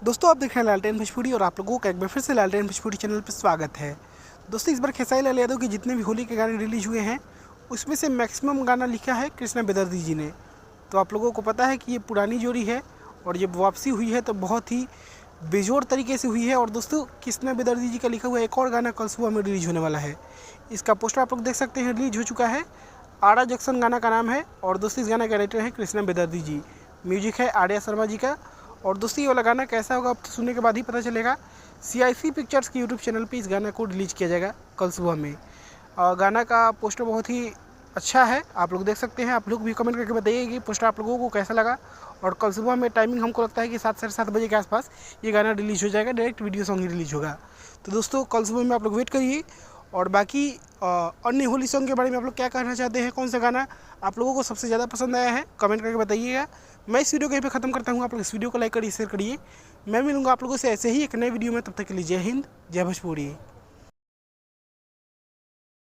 दोस्तों आप देख रहे हैं लालटेन भोजपुरी और आप लोगों का एक बार फिर से लालटेन भोजपुरी चैनल पर स्वागत है। दोस्तों इस बार खेसारी लाल यादव के जितने भी होली के गाने रिलीज हुए हैं उसमें से मैक्सिमम गाना लिखा है कृष्णा बेदर्दी जी ने। तो आप लोगों को पता है कि ये पुरानी जोड़ी है और जब वापसी हुई है तो बहुत ही बेजोड़ तरीके से हुई है। और दोस्तों कृष्णा बेदर्दी जी का लिखा हुआ एक और गाना कल सुबह में रिलीज होने वाला है। इसका पोस्टर आप लोग देख सकते हैं, रिलीज हो चुका है। आड़ा जंक्शन गाना का नाम है और दोस्तों इस गाना का राइटर है कृष्णा बेदर्दी जी, म्यूजिक है आर्या शर्मा जी का। और दोस्तों ये वाला गाना कैसा होगा अब सुनने के बाद ही पता चलेगा। CIC पिक्चर्स के यूट्यूब चैनल पे इस गाना को रिलीज किया जाएगा कल सुबह में। गाना का पोस्टर बहुत ही अच्छा है, आप लोग देख सकते हैं। आप लोग भी कमेंट करके बताइए कि पोस्टर आप लोगों को कैसा लगा। और कल सुबह में टाइमिंग हमको लगता है कि 7 साढ़े 7 बजे के आसपास ये गाना रिलीज हो जाएगा, डायरेक्ट वीडियो सॉन्ग ही रिलीज होगा। तो दोस्तों कल सुबह में आप लोग वेट करिए। और बाकी अन्य होली सॉन्ग के बारे में आप लोग क्या कहना चाहते हैं, कौन सा गाना आप लोगों को सबसे ज़्यादा पसंद आया है, कमेंट करके बताइएगा। मैं इस वीडियो को यहीं पे ख़त्म करता हूँ। आप लोग इस वीडियो को लाइक करिए, शेयर करिए। मैं मिलूंगा आप लोगों से ऐसे ही एक नए वीडियो में, तब तक के लिए जय हिंद, जय भोजपुरी।